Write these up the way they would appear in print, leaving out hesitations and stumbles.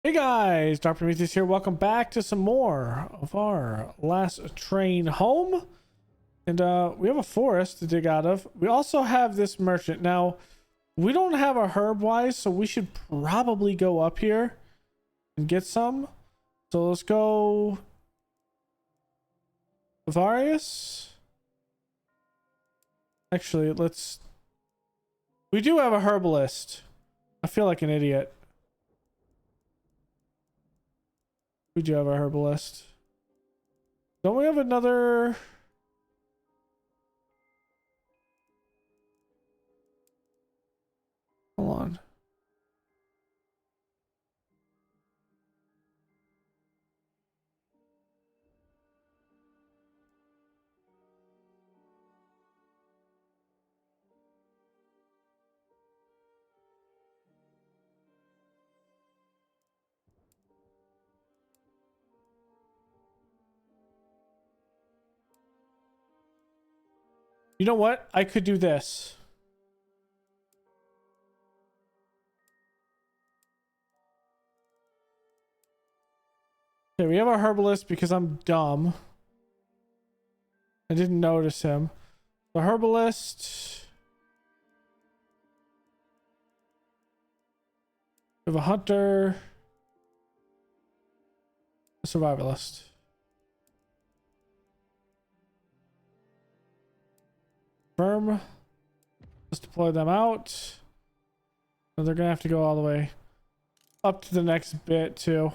Hey guys, Dr. Prometheus here. Welcome back to some more of our last train home. And we have a forest to dig out of. We also have this merchant. Now, we don't have a herb wise, so we should probably go up here and get some. So let's go Varius. Actually, we do have a herbalist. I feel like an idiot. We do have a herbalist. Don't we have another? Hold on. You know what? I could do this. Okay, we have a herbalist because I'm dumb. I didn't notice him. The herbalist. We have a hunter. A survivalist. Firm. Let's deploy them out. So they're gonna have to go all the way up to the next bit too.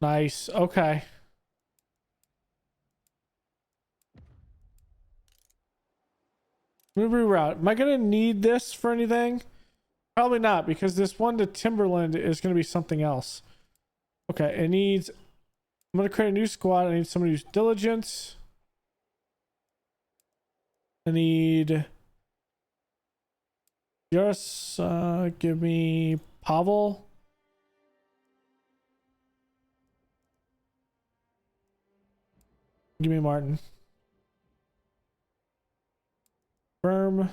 Nice. Okay. Let me reroute. Am I gonna need this for anything? Probably not, because this one to Timberland is gonna be something else. Okay, it needs. I'm gonna create a new squad. I need somebody who's diligent. I need. Just give me Pavel. Give me Martin. Firm.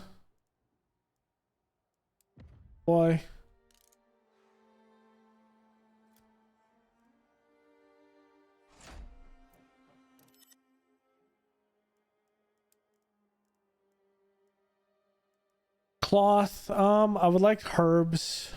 Boy. Cloth. I would like herbs.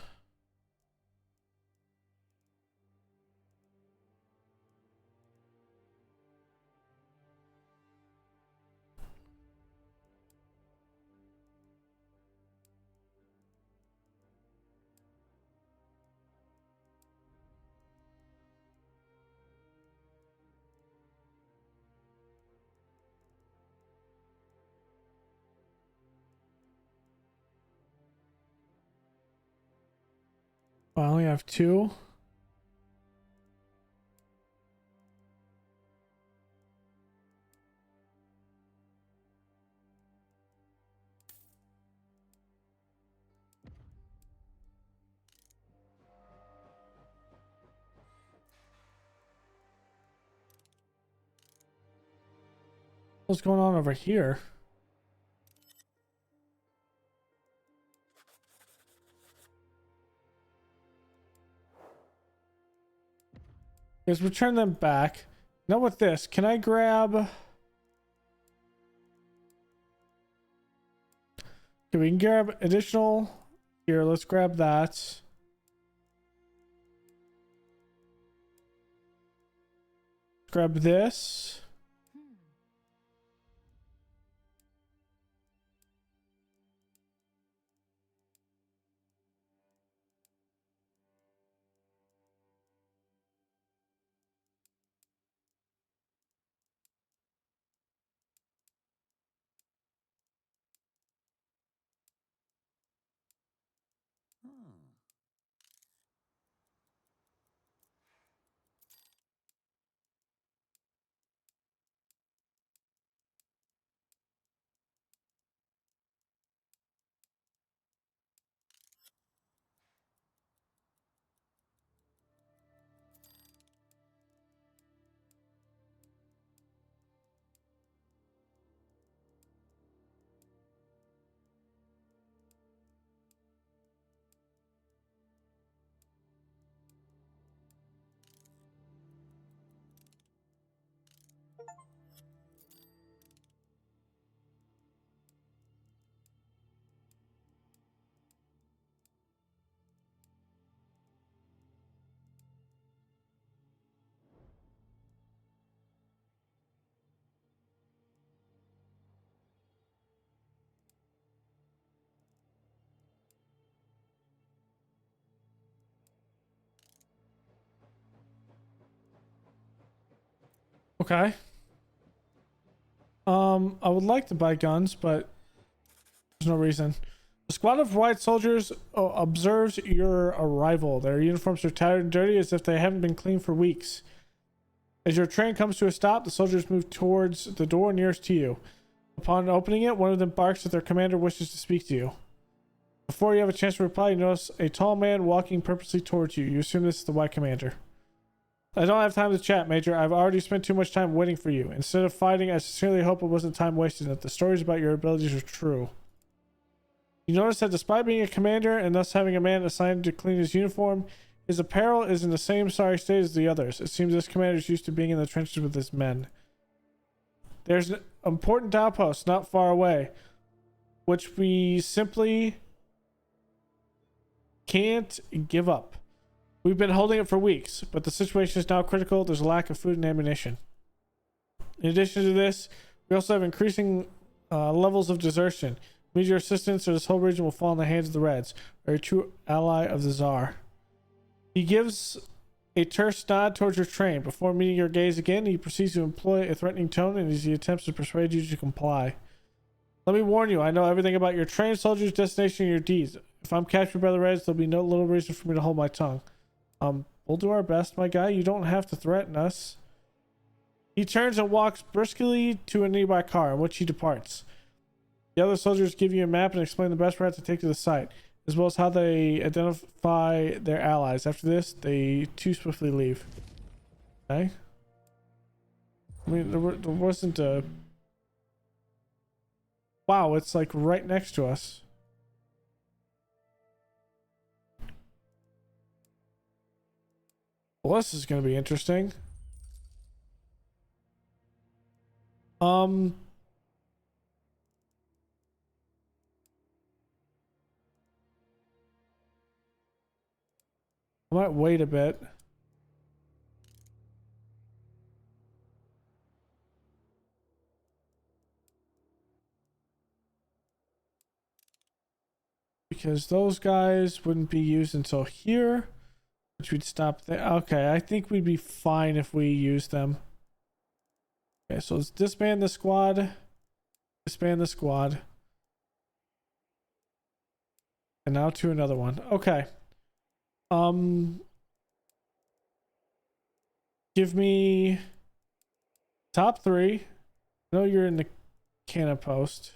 I only have two. What's going on over here? Let's return them back. Now with this, can I grab? Okay, we can grab additional. Here, let's grab that. Grab this. Okay. I would like to buy guns, but there's no reason. A squad of white soldiers observes your arrival. Their uniforms are tattered and dirty as if they haven't been cleaned for weeks. As your train comes to a stop, the soldiers move towards the door nearest to you. Upon opening it, one of them barks that their commander wishes to speak to you. Before you have a chance to reply, you notice a tall man walking purposely towards you. You assume this is the white commander. I don't have time to chat, Major. I've already spent too much time waiting for you. Instead of fighting, I sincerely hope it wasn't time wasted and that the stories about your abilities are true. You notice that despite being a commander and thus having a man assigned to clean his uniform, his apparel is in the same sorry state as the others. It seems this commander is used to being in the trenches with his men. There's an important outpost not far away, which we simply can't give up. We've been holding it for weeks, but the situation is now critical. There's a lack of food and ammunition. In addition to this, we also have increasing levels of desertion. We need your assistance or this whole region will fall in the hands of the Reds, a true ally of the Tsar. He gives a terse nod towards your train. Before meeting your gaze again, he proceeds to employ a threatening tone and he attempts to persuade you to comply. Let me warn you, I know everything about your train, soldiers, destination, and your deeds. If I'm captured by the Reds, there'll be no little reason for me to hold my tongue. We'll do our best, my guy. You don't have to threaten us. He turns and walks briskly to a nearby car, in which he departs. The other soldiers give you a map and explain the best route to take to the site, as well as how they identify their allies. After this, they too swiftly leave. Okay. I mean, there wasn't a... Wow, it's like right next to us. Well, this is going to be interesting. I might wait a bit. Because those guys wouldn't be used until here. Which we'd stop there. Okay, I think we'd be fine if we use them. Okay, so let's disband the squad. Disband the squad. And now to another one. Okay. Give me top 3. I know you're in the cannon post.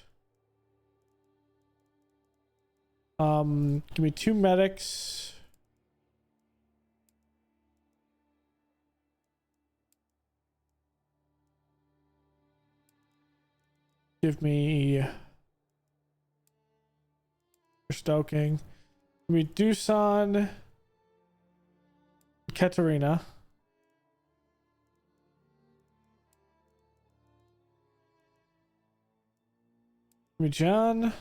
Give me 2 medics. Give me stoking. Give me Dusan, Katarina. Give me John.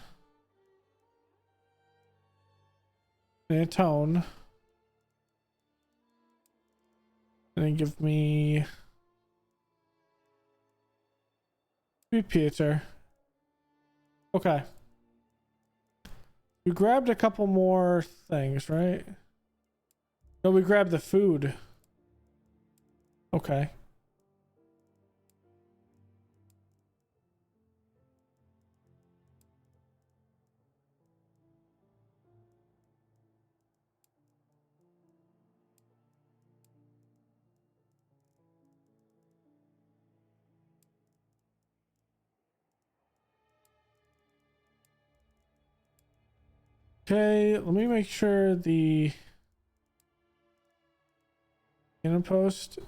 Antone. And then give me Peter. Okay. We grabbed a couple more things, right? No, we grabbed the food. Okay. Okay, let me make sure the cannon post.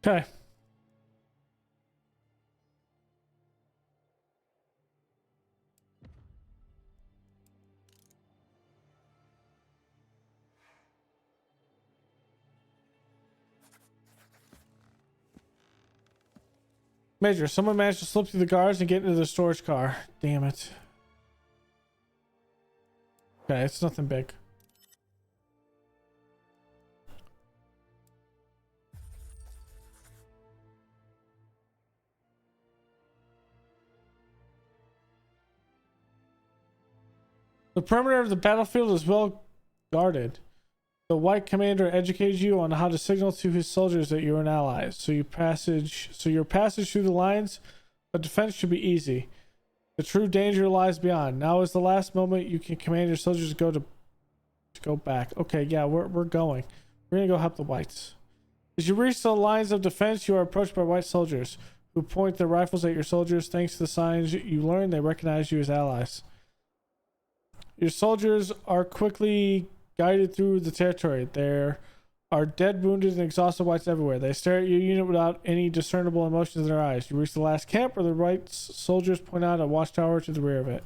Okay. Major, someone managed to slip through the guards and get into the storage car. Damn it. Okay, it's nothing big. The perimeter of the battlefield is well guarded. The white commander educated you on how to signal to his soldiers that you're an ally. So your passage through the lines of defense should be easy. The true danger lies beyond. Now is the last moment you can command your soldiers to go back. Okay, yeah, we're going. We're gonna go help the whites. As you reach the lines of defense, you are approached by white soldiers who point their rifles at your soldiers. Thanks to the signs you learn, they recognize you as allies. Your soldiers are quickly guided through the territory. There are dead, wounded, and exhausted whites everywhere. They stare at your unit without any discernible emotions in their eyes. You reach the last camp where the white soldiers point out a watchtower to the rear of it.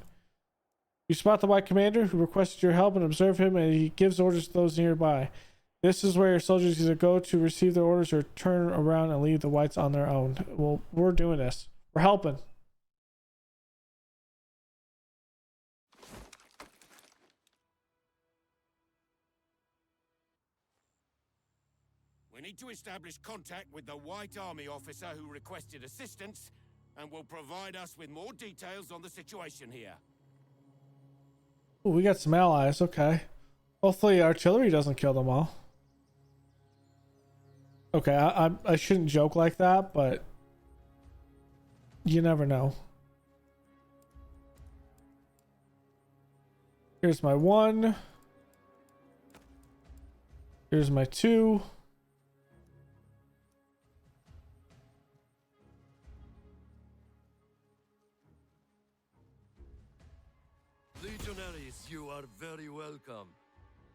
You spot the white commander who requested your help and observe him, and he gives orders to those nearby. This is where your soldiers either go to receive their orders or turn around and leave the whites on their own. Well, we're doing this. We're helping. We need to establish contact with the White Army officer who requested assistance and will provide us with more details on the situation here. Ooh, we got some allies. Okay. Hopefully artillery doesn't kill them all. Okay, I shouldn't joke like that, but you never know. Here's my 1. Here's my 2. Legionaries, you are very welcome.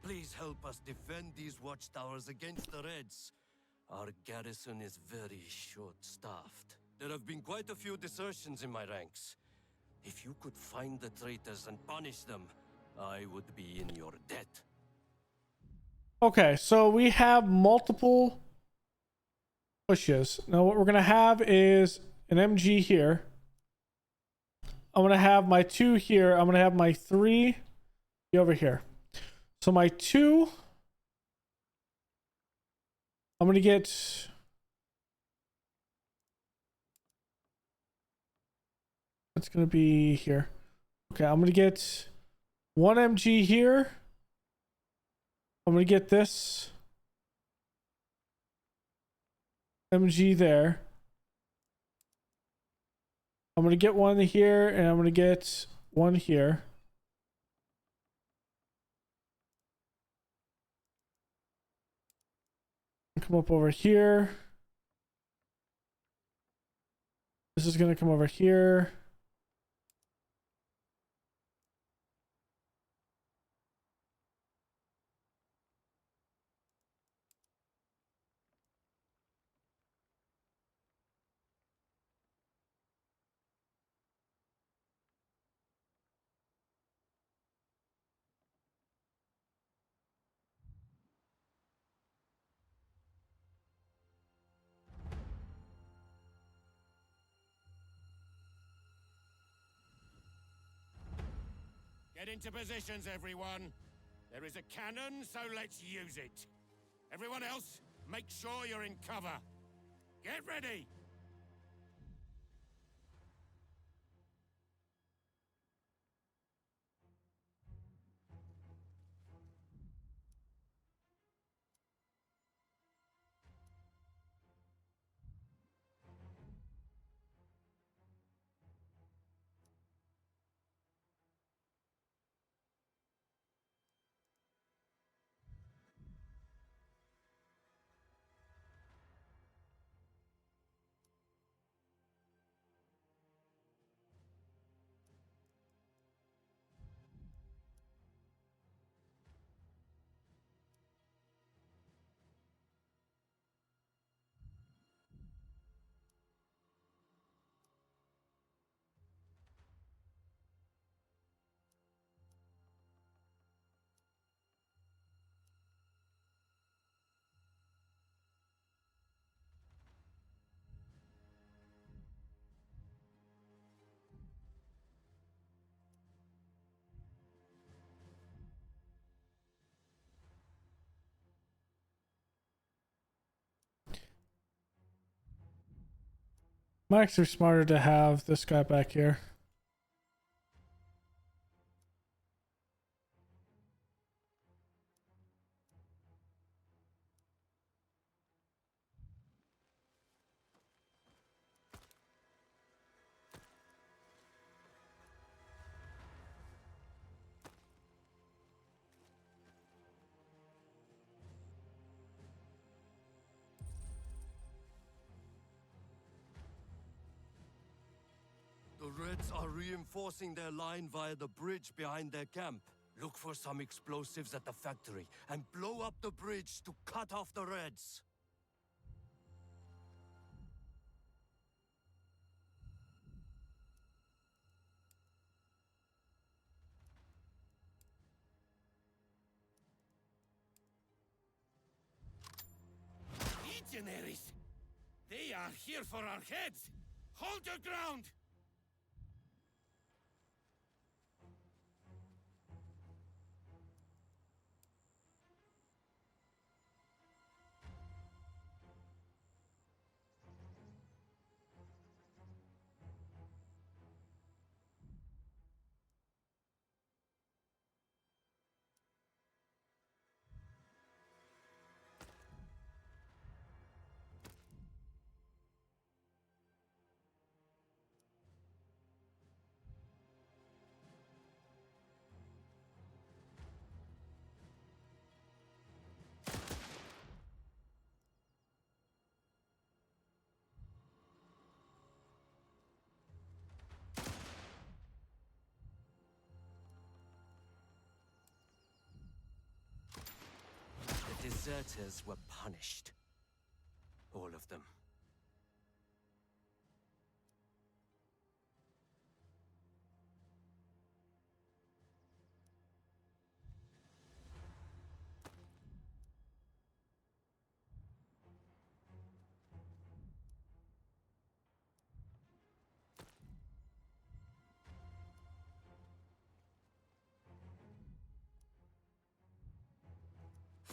Please help us defend these watchtowers against the Reds. Our garrison is very short-staffed. There have been quite a few desertions in my ranks. If you could find the traitors and punish them, I would be in your debt. Okay, so we have multiple pushes. Now what we're going to have is an MG here. I'm going to have my 2 here. I'm going to have my 3 be over here. So my 2, I'm going to get... It's going to be here. Okay, I'm going to get 1 MG here. I'm going to get this MG there. I'm going to get 1 here, and I'm going to get 1 here. Come up over here. This is going to come over here. Get into positions, everyone. There is a cannon, so let's use it. Everyone else, make sure you're in cover. Get ready! Might actually be smarter to have this guy back here. The Reds are reinforcing their line via the bridge behind their camp. Look for some explosives at the factory and blow up the bridge to cut off the Reds. Legionaries! They are here for our heads! Hold your ground! The deserters were punished. All of them.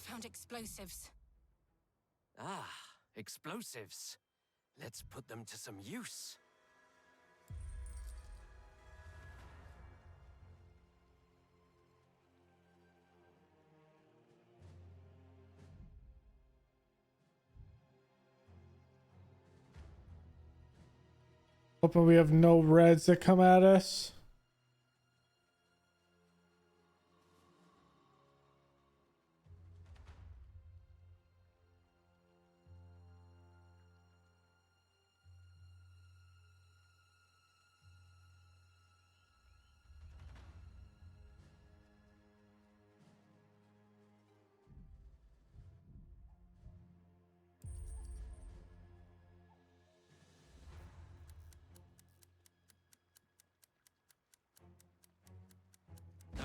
Found explosives. Ah, explosives. Let's put them to some use. Hoping we have no Reds that come at us.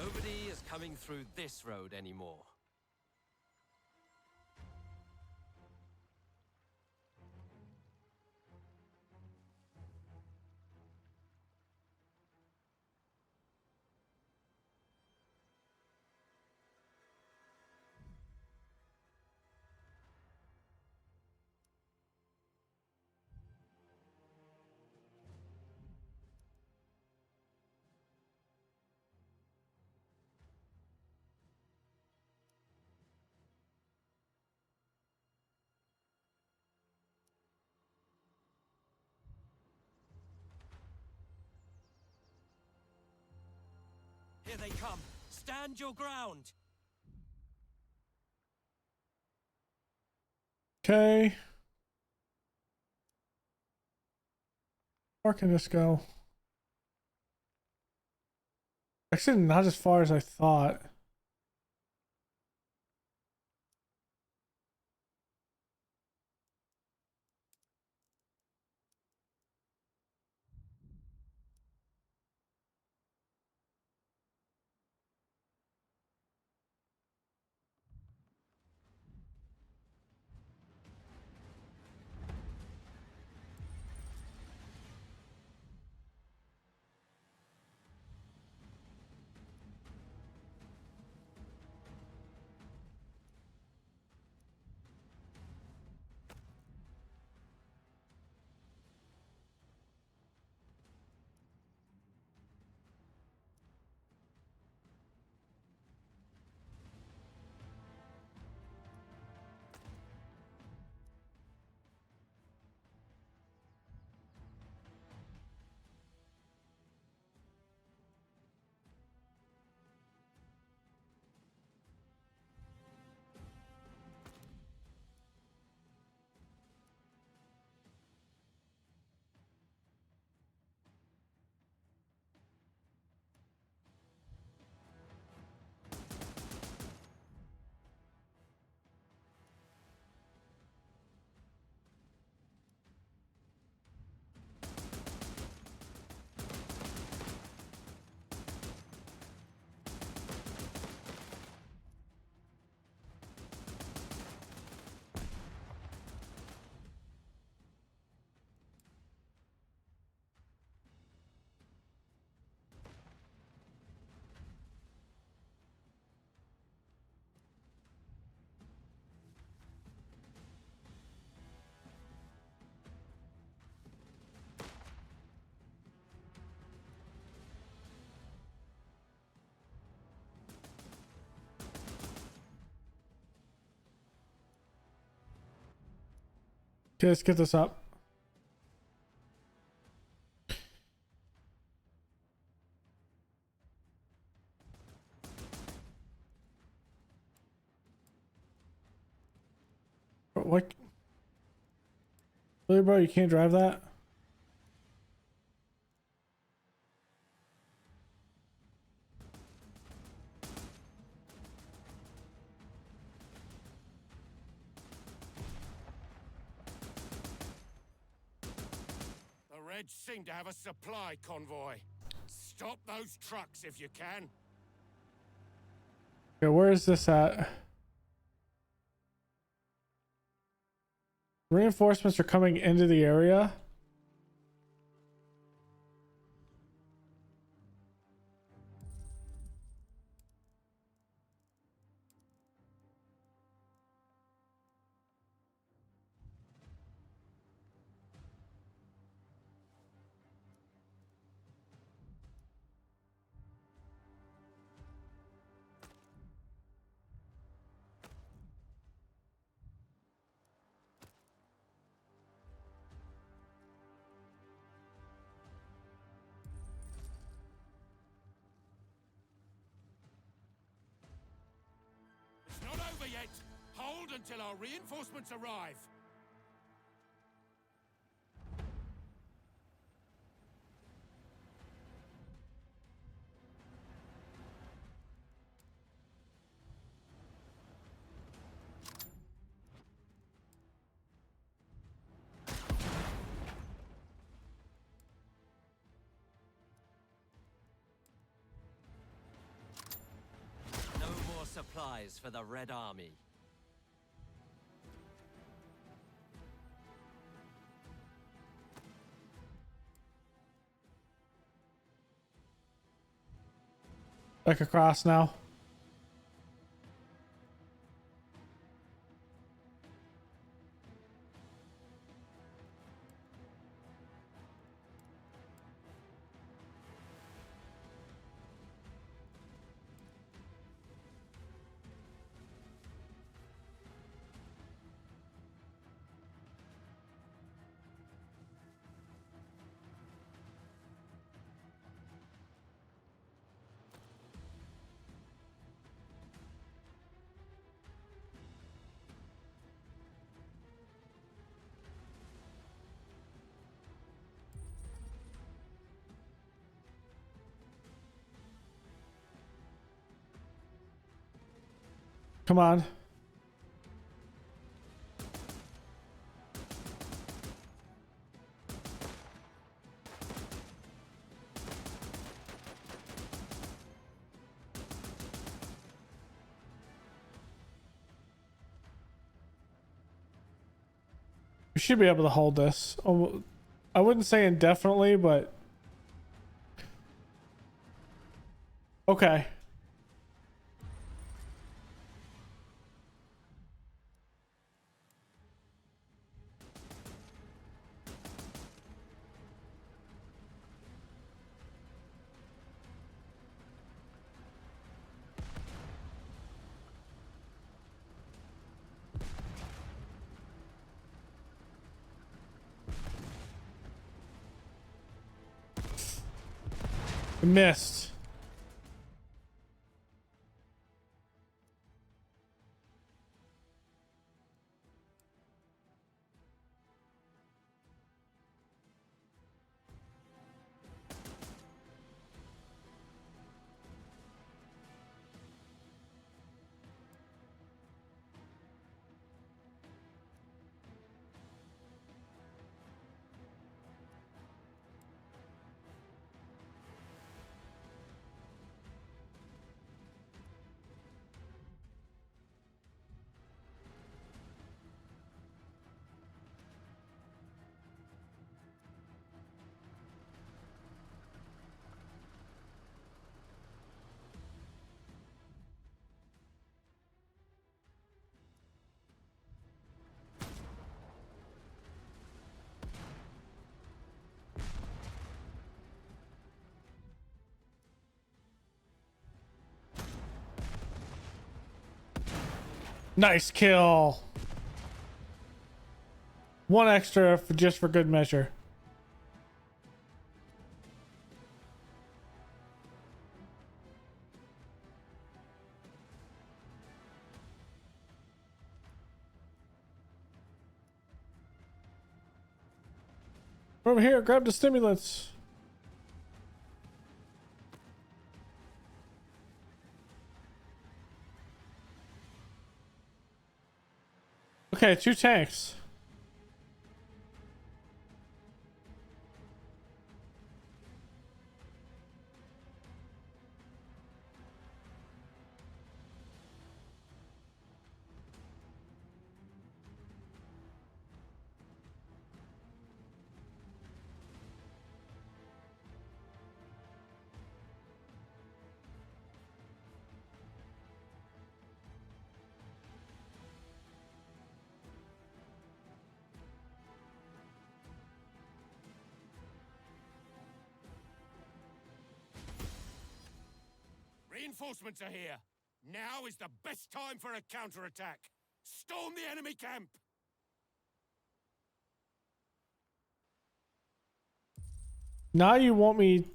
Nobody is coming through this road anymore. Here they come. Stand your ground. Okay. Where can this go? Actually, not as far as I thought. Okay, let's get this up. What? Really, bro? You can't drive that? The Reds seem to have a supply convoy. Stop those trucks if you can. Okay, where is this at? Reinforcements are coming into the area. It's not over yet. Hold until our reinforcements arrive. No more supplies for the Red Army. Back across now. Come on. We should be able to hold this. Oh, I wouldn't say indefinitely, but okay. Missed. Nice kill. one extra for just for good measure. Over here, grab the stimulants. Okay, 2 tanks. Reinforcements are here. Now is the best time for a counterattack. Storm the enemy camp. Now you want me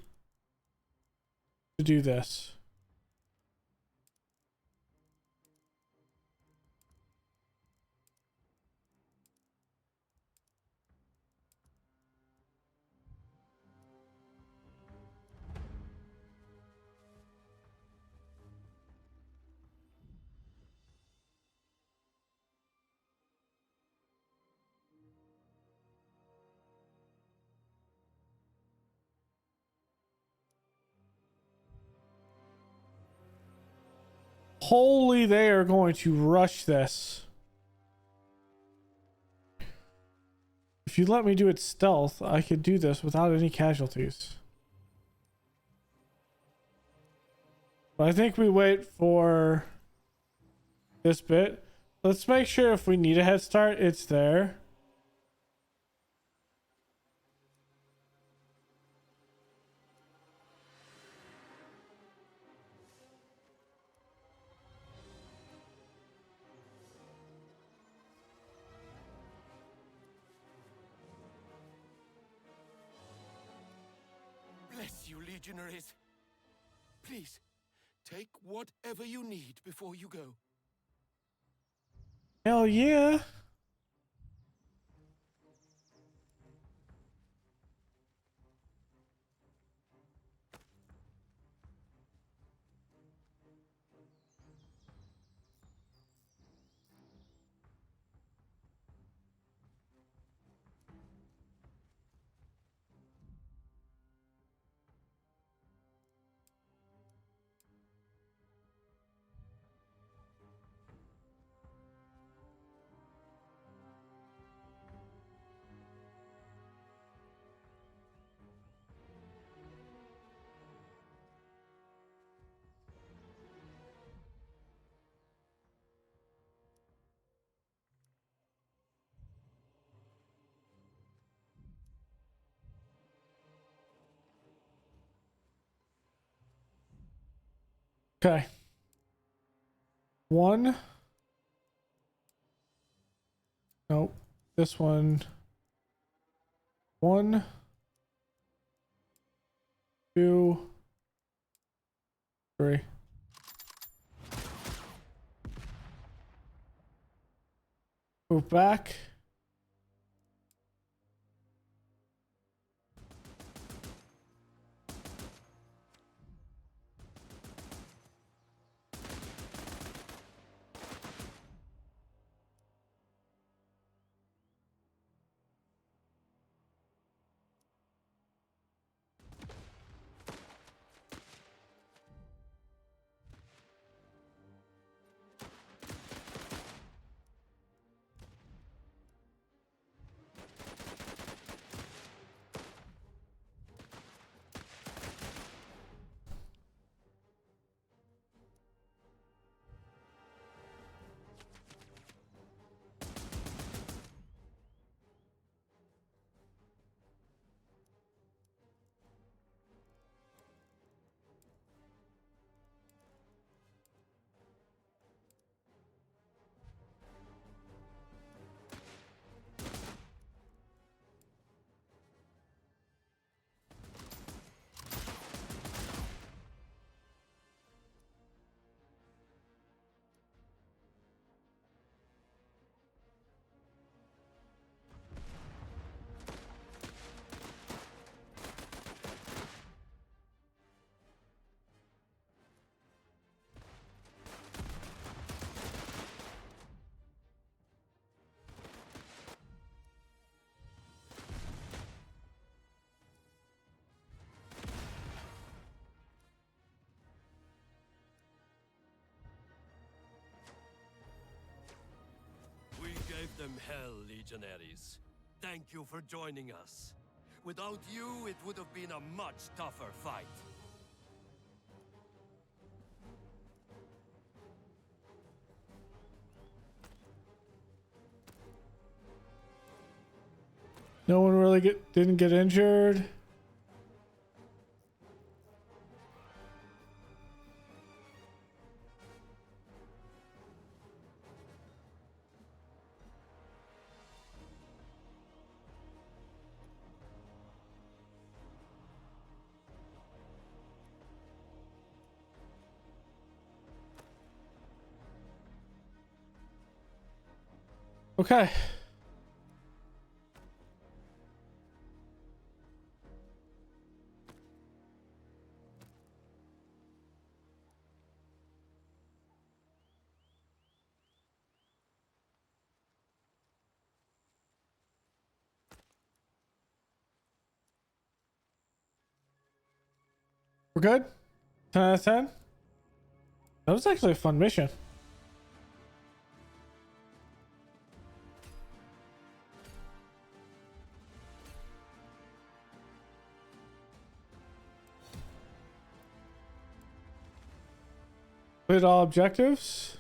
to do this. Holy, they are going to rush this. If you let me do it stealth, I could do this without any casualties. But I think we wait for this bit. Let's make sure if we need a head start, it's there. Bless you, legionaries. Please, take whatever you need before you go. Hell yeah. Okay. 1. Nope. This one. 1, 2, 3. Move back. Give them hell, legionaries. Thank you for joining us. Without you, it would have been a much tougher fight. No one really didn't get injured. Okay. We're good? 10 out of 10? That was actually a fun mission. Complete all objectives.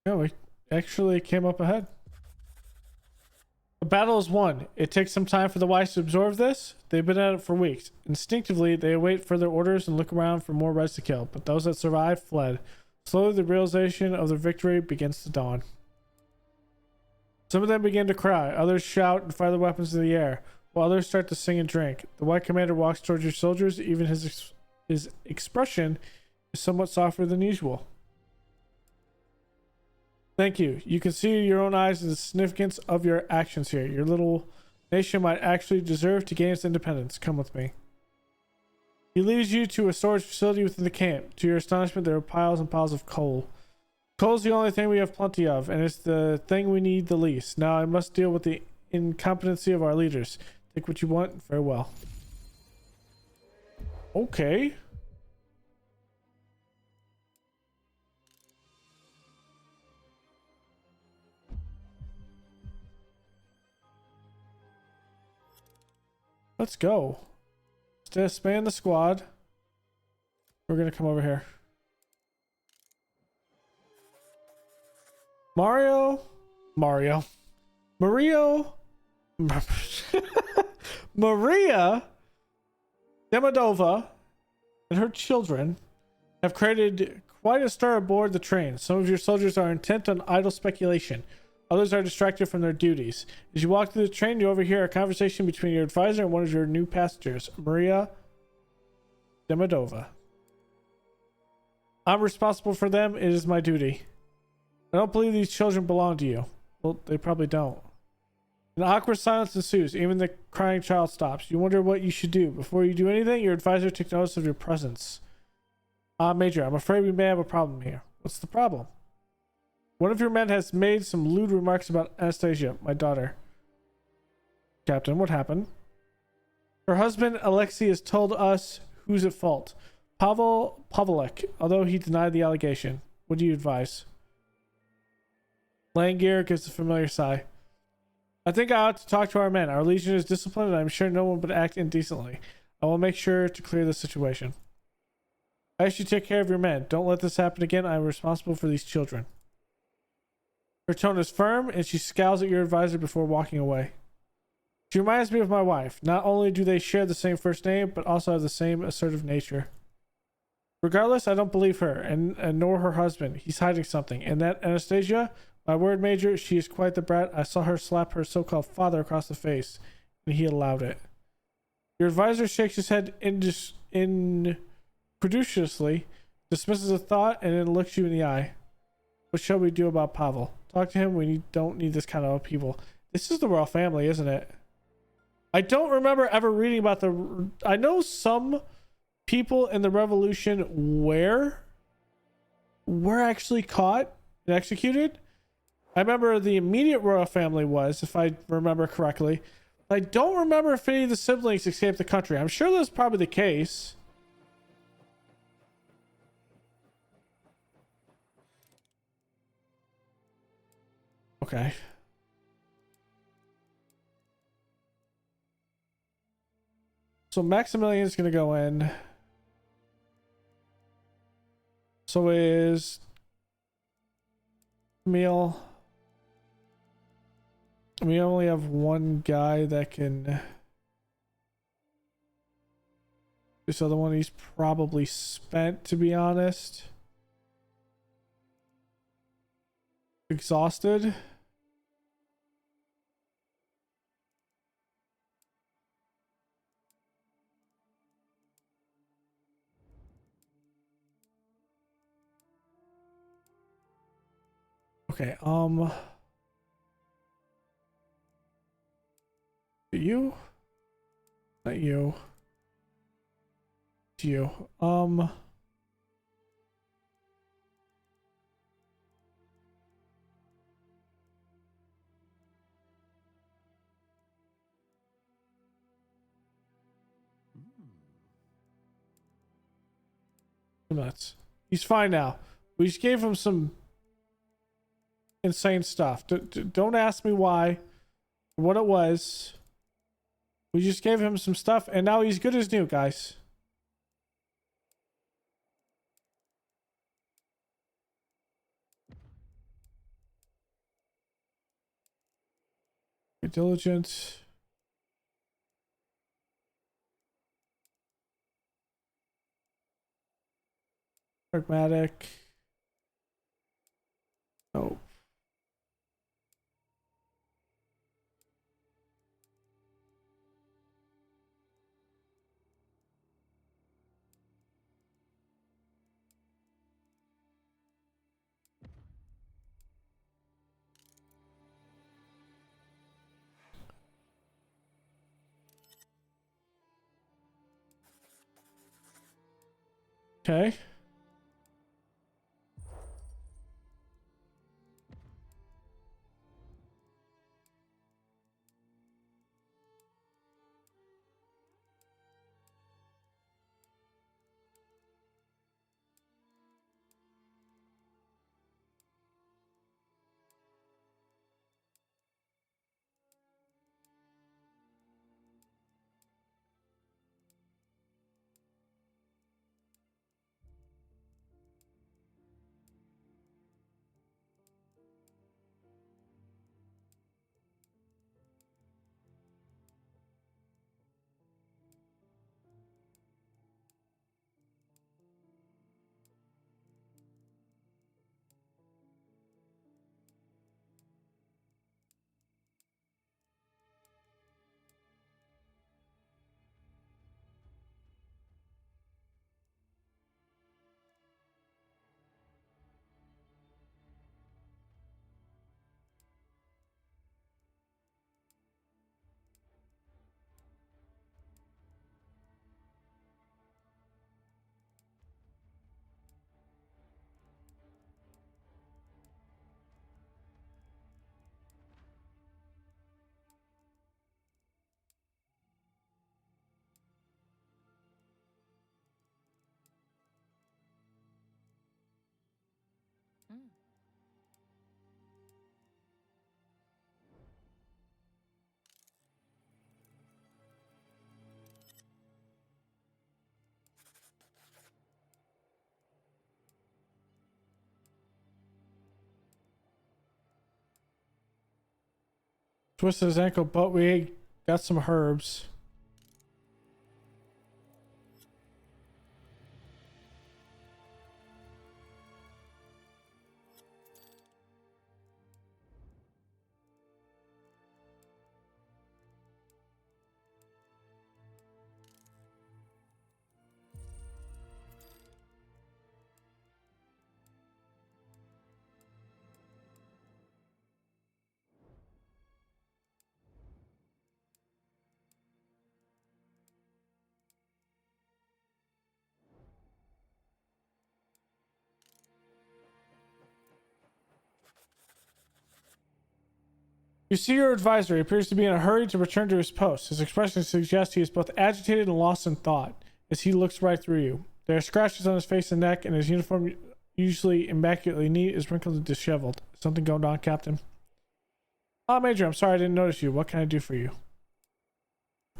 Yeah, we actually came up ahead. The battle is won. It takes some time for the Whites to absorb this. They've been at it for weeks. Instinctively, they await further orders and look around for more Reds to kill, but those that survived fled. Slowly, the realization of their victory begins to dawn. Some of them begin to cry, others shout and fire their weapons in the air, while others start to sing and drink. The White Commander walks towards your soldiers, even his expression is somewhat softer than usual. Thank you. You can see in your own eyes the significance of your actions here. Your little nation might actually deserve to gain its independence. Come with me. He leads you to a storage facility within the camp. To your astonishment, there are piles and piles of coal. Coal's the only thing we have plenty of, and it's the thing we need the least. Now I must deal with the incompetency of our leaders. Take what you want. Farewell. Okay. Let's go. Disband the squad. We're gonna come over here. Mario Maria Demidova and her children have created quite a stir aboard the train. Some of your soldiers are intent on idle speculation. Others are distracted from their duties. As you walk through the train, you overhear a conversation between your advisor and one of your new passengers, Maria Demidova. I'm responsible for them. It is my duty. I don't believe these children belong to you. Well, they probably don't. An awkward silence ensues. Even the crying child stops. You wonder what you should do. Before you do anything, your advisor takes notice of your presence. Major, I'm afraid we may have a problem here. What's the problem? One of your men has made some lewd remarks about Anastasia, my daughter. Captain, what happened? Her husband, Alexei, has told us who's at fault. Pavel Pavlek, although he denied the allegation. What do you advise? Langir gives a familiar sigh. I think I ought to talk to our men. Our legion is disciplined, and I'm sure no one would act indecently. I will make sure to clear the situation. I ask you to take care of your men. Don't let this happen again. I am responsible for these children. Her tone is firm, and she scowls at your advisor before walking away. She reminds me of my wife. Not only do they share the same first name, but also have the same assertive nature. Regardless, I don't believe her, and nor her husband. He's hiding something. And that Anastasia, my word, Major, she is quite the brat. I saw her slap her so-called father across the face, and he allowed it. Your advisor shakes his head incredulously, dismisses the thought, and then looks you in the eye. What shall we do about Pavel? Talk to him. We don't need this kind of upheaval. This is the royal family, isn't it? I don't remember ever reading about the... I know some people in the revolution were actually caught and executed. I remember the immediate royal family was, if I remember correctly. I don't remember if any of the siblings escaped the country. I'm sure that's probably the case. Okay. So Maximilian's gonna go in. So is Camille. We only have one guy that can. This other one, he's probably spent, to be honest. Exhausted. Okay, you? Not you. It's you. Nuts. He's fine now. We just gave him some insane stuff. Don't ask me why, what it was. We just gave him some stuff, and now he's good as new, guys. Diligent. Pragmatic. Oh. Okay. Twisted his ankle, but we got some herbs. You see your advisor. He appears to be in a hurry to return to his post. His expression suggests he is both agitated and lost in thought as he looks right through you. There are scratches on his face and neck, and his uniform, usually immaculately neat, is wrinkled and disheveled. Something going on, Captain? Ah, Major, I'm sorry I didn't notice you. What can I do for you?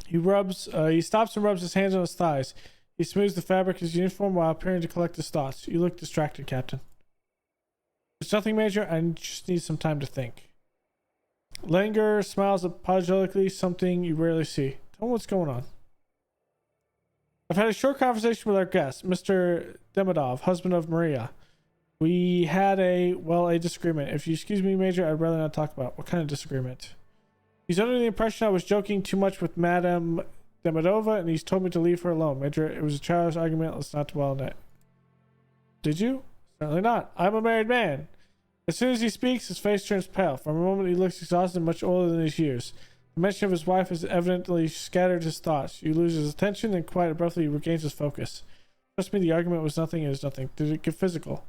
He stops and rubs his hands on his thighs. He smooths the fabric of his uniform while appearing to collect his thoughts. You look distracted, Captain. There's nothing, Major. I just need some time to think. Langer smiles apologetically, something you rarely see. Tell me what's going on. I've had a short conversation with our guest, Mr. Demidov, husband of Maria. We had a disagreement. If you excuse me, Major, I'd rather not talk about it. What kind of disagreement? He's under the impression I was joking too much with Madame Demidova, and he's told me to leave her alone. Major, it was a childish argument. Let's not dwell on it. Did you? Certainly not. I'm a married man. As soon as he speaks, his face turns pale. For a moment, he looks exhausted and much older than his years. The mention of his wife has evidently scattered his thoughts. You lose his attention, and quite abruptly he regains his focus. Trust me, the argument was nothing. It was nothing. Did it get physical?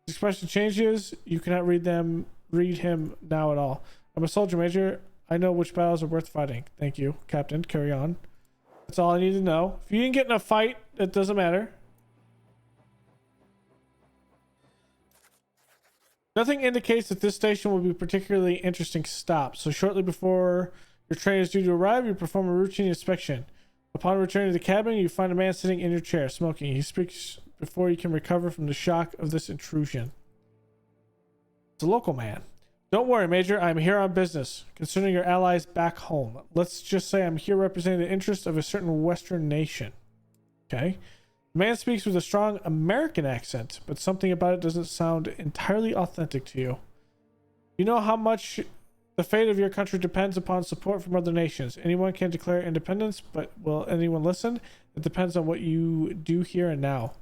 His expression changes. You cannot read him now at all. I'm a soldier, Major. I know which battles are worth fighting. Thank you, Captain. Carry on. That's all I need to know. If you didn't get in a fight, it doesn't matter. Nothing indicates that this station will be a particularly interesting stop, so shortly before your train is due to arrive, you perform a routine inspection. Upon returning to the cabin, you find a man sitting in your chair, smoking. He speaks before you can recover from the shock of this intrusion. It's a local man. Don't worry, Major. I'm here on business concerning your allies back home. Let's just say I'm here representing the interests of a certain Western nation. Okay? The man speaks with a strong American accent, but something about it doesn't sound entirely authentic to you. You know how much the fate of your country depends upon support from other nations. Anyone can declare independence, but will anyone listen? It depends on what you do here and now.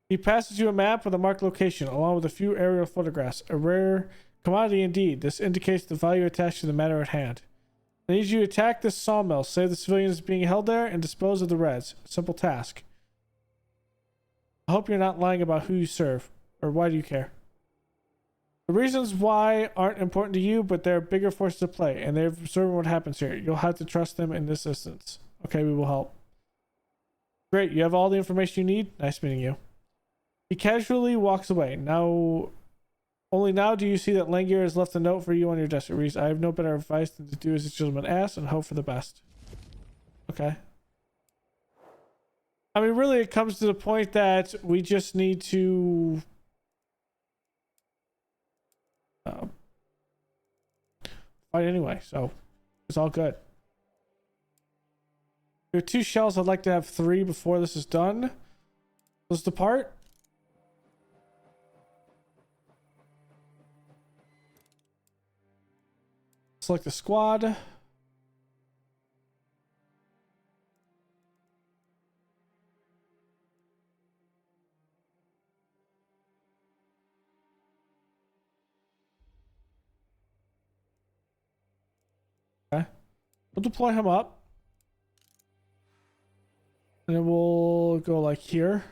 He passes you a map with a marked location, along with a few aerial photographs. A rare commodity indeed. This indicates the value attached to the matter at hand. I need you to attack this sawmill, save the civilians being held there, and dispose of the Reds. Simple task. I hope you're not lying about who you serve, or why do you care? The reasons why aren't important to you, but there are bigger forces at play, and they're observing what happens here. You'll have to trust them in this instance. Okay, we will help. Great, you have all the information you need. Nice meeting you. He casually walks away. Only now do you see that Langier has left a note for you on your desk. It reads, I have no better advice than to do as this gentleman asks and hope for the best. Okay. I mean, really, it comes to the point that we just need to fight anyway, so it's all good. There are 2 shells. I'd like to have 3 before this is done. Let's depart. Select the squad. Okay. We'll deploy him up. And then we'll go like here.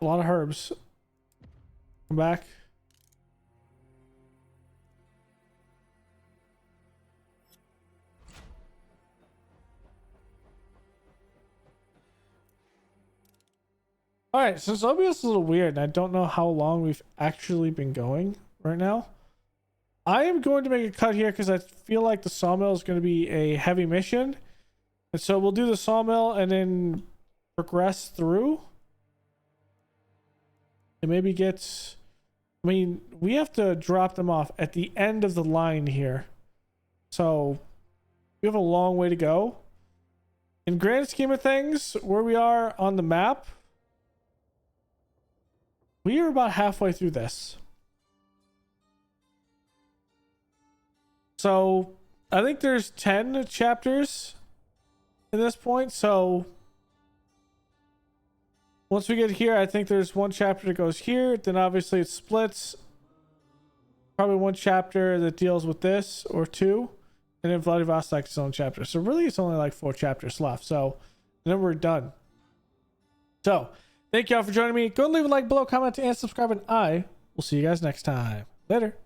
A lot of herbs. Come back. Alright, so OBS is a little weird, and I don't know how long we've actually been going right now. I am going to make a cut here because I feel like the sawmill is going to be a heavy mission. And so we'll do the sawmill and then progress through. And maybe get... I mean, we have to drop them off at the end of the line here. So we have a long way to go. In grand scheme of things, where we are on the map, we are about halfway through this. So I think there's 10 chapters at this point. So once we get here, I think there's 1 chapter that goes here. Then obviously it splits. Probably 1 chapter that deals with this, or 2. And then Vladivostok is its own chapter. So really it's only like 4 chapters left. So then we're done. So thank y'all for joining me. Go and leave a like below, comment, and subscribe, and I will see you guys next time. Later.